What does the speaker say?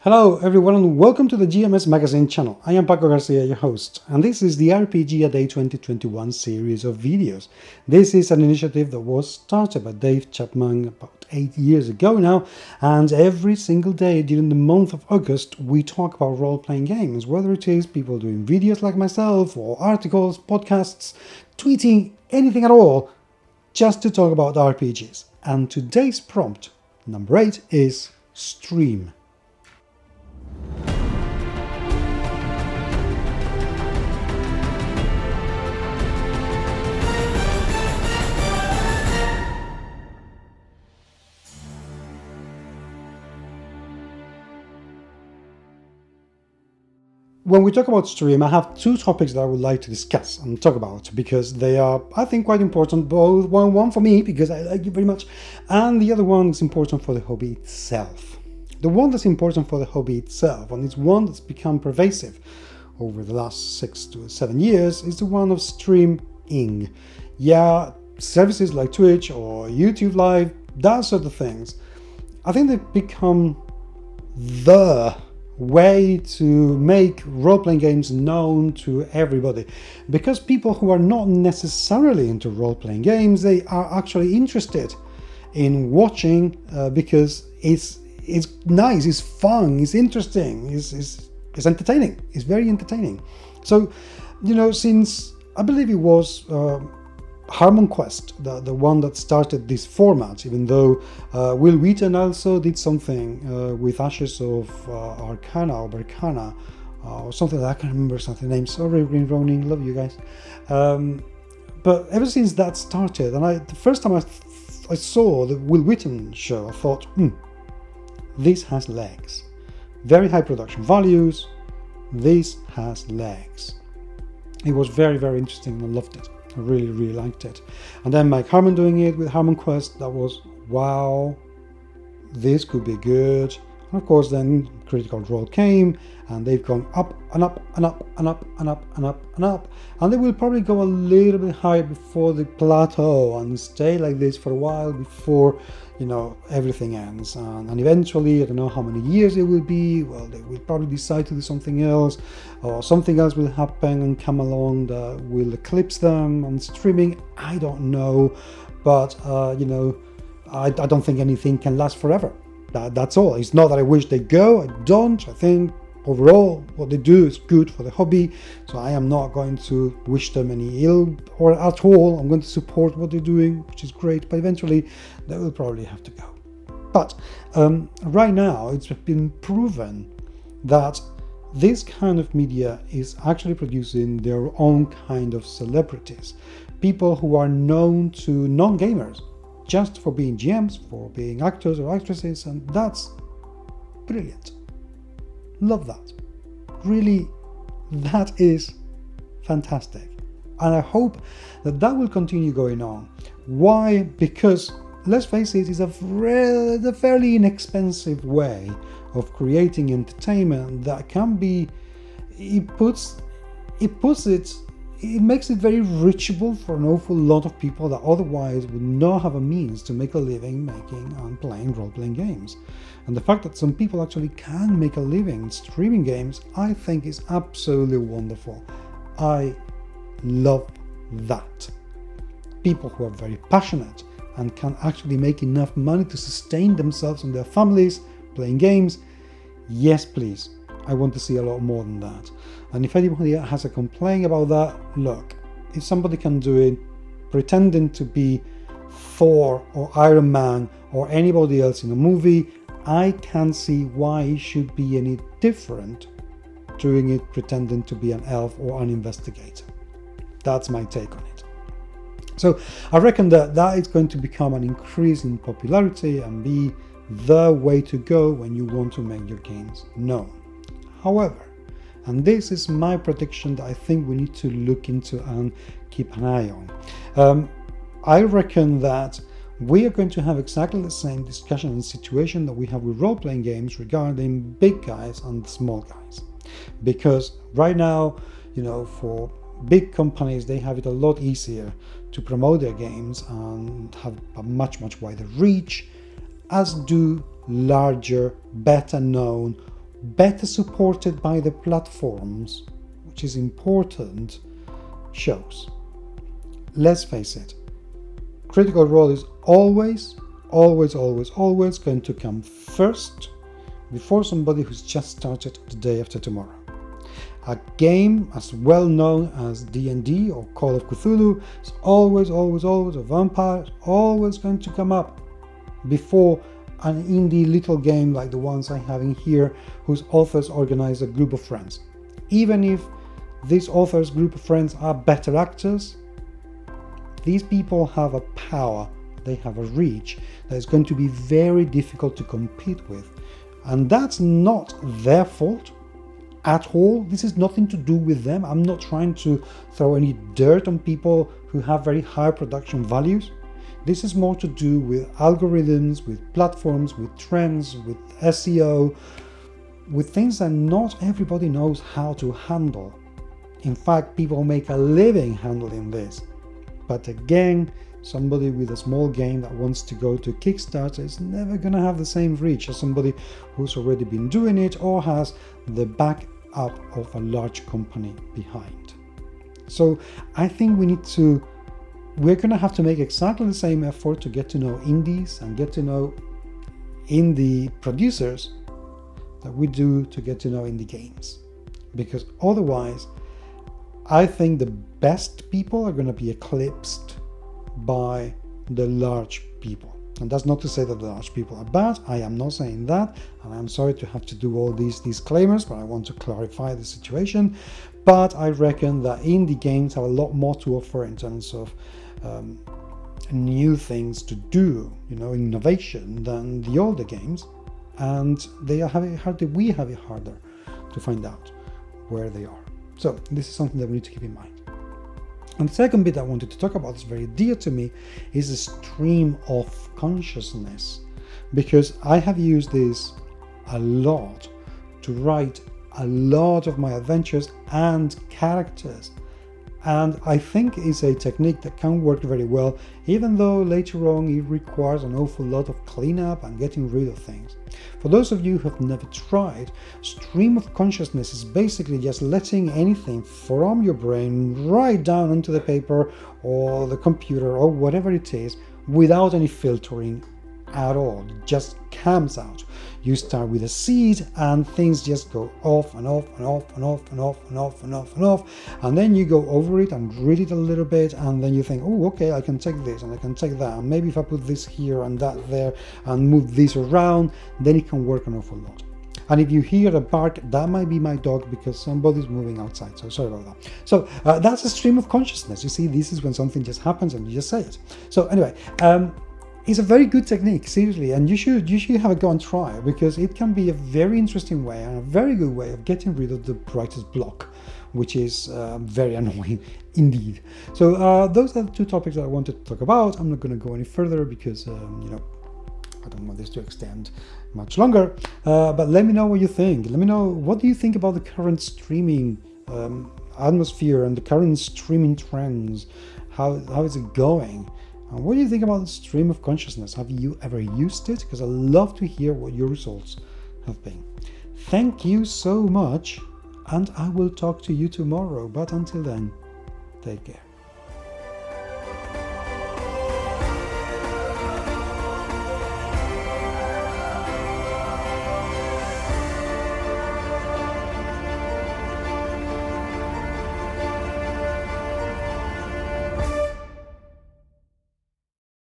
Hello everyone and welcome to the gmsmagazine channel. I am Paco Garcia, your host, and this is the RPG A Day 2021 series of videos. This is an initiative that was started by Dave Chapman about 8 years ago now, and every single day during the month of August we talk about role-playing games, whether it is people doing videos like myself, or articles, podcasts, tweeting, anything at all, just to talk about RPGs. And today's prompt, number 8, is stream. When we talk about stream, I have two topics that I would like to discuss and talk about because they are, I think, quite important. Both one for me because I like it very much, and the other one is important for the hobby itself. The one that's important for the hobby itself, and it's one that's become pervasive over the last 6 to 7 years, is the one of streaming. Yeah, services like Twitch or YouTube Live, that sort of things. I think they've become the way to make role-playing games known to everybody, because people who are not necessarily into role-playing games, they are actually interested in watching because it's nice, it's fun, it's interesting, it's entertaining, it's very entertaining. So, you know, since I believe it was Harmon Quest, the one that started this format, even though Will Wheaton also did something with Ashes of Arcana or Berkana or something like that. I can't remember something name. Sorry, Ronin, love you guys. But ever since that started, and the first time I saw the Will Wheaton show, I thought, this has legs. Very high production values. This has legs. It was very, very interesting and I loved it. I really, really liked it. And then Mike Harmon doing it with Harmon Quest, that was, wow, this could be good. And of course then Critical Role came, and they've gone up and up and up and up and up and up and up. And they will probably go a little bit higher before the plateau and stay like this for a while before, you know, everything ends. And eventually, I don't know how many years it will be, well, they will probably decide to do something else, or something else will happen and come along that will eclipse them on streaming. I don't know, but you know, I don't think anything can last forever. That's all. It's not that I wish they go, I don't. I think overall what they do is good for the hobby, so I am not going to wish them any ill or at all. I'm going to support what they're doing, which is great, but eventually they will probably have to go. But right now it's been proven that this kind of media is actually producing their own kind of celebrities, people who are known to non-gamers just for being GMs, for being actors or actresses, and that's brilliant. Love that. Really, that is fantastic. And I hope that that will continue going on. Why? Because, let's face it, it's a fairly inexpensive way of creating entertainment that can be, it makes it very reachable for an awful lot of people that otherwise would not have a means to make a living making and playing role-playing games. And the fact that some people actually can make a living streaming games, I think is absolutely wonderful. I love that. People who are very passionate and can actually make enough money to sustain themselves and their families playing games, yes please. I want to see a lot more than that. And if anybody has a complaint about that, look, if somebody can do it pretending to be Thor or Iron Man or anybody else in a movie, I can't see why it should be any different doing it pretending to be an elf or an investigator. That's my take on it. So I reckon that is going to become an increase in popularity and be the way to go when you want to make your games known. However, and this is my prediction that I think we need to look into and keep an eye on, I reckon that we are going to have exactly the same discussion and situation that we have with role-playing games regarding big guys and small guys. Because right now, you know, for big companies, they have it a lot easier to promote their games and have a much wider reach, as do larger, better known, better supported by the platforms, which is important, shows. Let's face it, Critical Role is always going to come first before somebody who's just started the day after tomorrow. A game as well known as D&D or Call of Cthulhu is always, a vampire is always going to come up before an indie little game like the ones I have in here, whose authors organize a group of friends. Even if these authors' group of friends are better actors, these people have a power, they have a reach that is going to be very difficult to compete with. And that's not their fault at all. This is nothing to do with them. I'm not trying to throw any dirt on people who have very high production values. This is more to do with algorithms, with platforms, with trends, with SEO, with things that not everybody knows how to handle. In fact, people make a living handling this. But again, somebody with a small game that wants to go to Kickstarter is never going to have the same reach as somebody who's already been doing it or has the backup of a large company behind. So I think we're going to have to make exactly the same effort to get to know indies and get to know indie producers that we do to get to know indie games. Because otherwise, I think the best people are going to be eclipsed by the large people. And that's not to say that the large people are bad. I am not saying that. And I'm sorry to have to do all these disclaimers, but I want to clarify the situation. But I reckon that indie games have a lot more to offer in terms of new things to do, innovation, than the older games. And we have it harder to find out where they are. So this is something that we need to keep in mind. And the second bit I wanted to talk about, that's very dear to me, is the stream of consciousness, because I have used this a lot to write a lot of my adventures and characters. And I think it's a technique that can work very well, even though later on it requires an awful lot of cleanup and getting rid of things. For those of you who have never tried, stream of consciousness is basically just letting anything from your brain right down onto the paper or the computer or whatever it is without any filtering at all. It just comes out. You start with a seed and things just go off and off and off and off and off and off and off and off, and then you go over it and read it a little bit, and then you think, oh, okay, I can take this and I can take that, and maybe if I put this here and that there and move this around, then it can work an awful lot. And if you hear a bark, that might be my dog because somebody's moving outside, so sorry about that. So that's a stream of consciousness. You see, this is when something just happens and you just say it. So anyway, it's a very good technique, seriously, and you should have a go and try it, because it can be a very interesting way and a very good way of getting rid of the writer's block, which is very annoying indeed. So those are the two topics that I wanted to talk about. I'm not going to go any further because I don't want this to extend much longer. But let me know what you think. Let me know, what do you think about the current streaming atmosphere and the current streaming trends? How is it going? And what do you think about the stream of consciousness? Have you ever used it? Because I'd love to hear what your results have been. Thank you so much, and I will talk to you tomorrow. But until then, take care.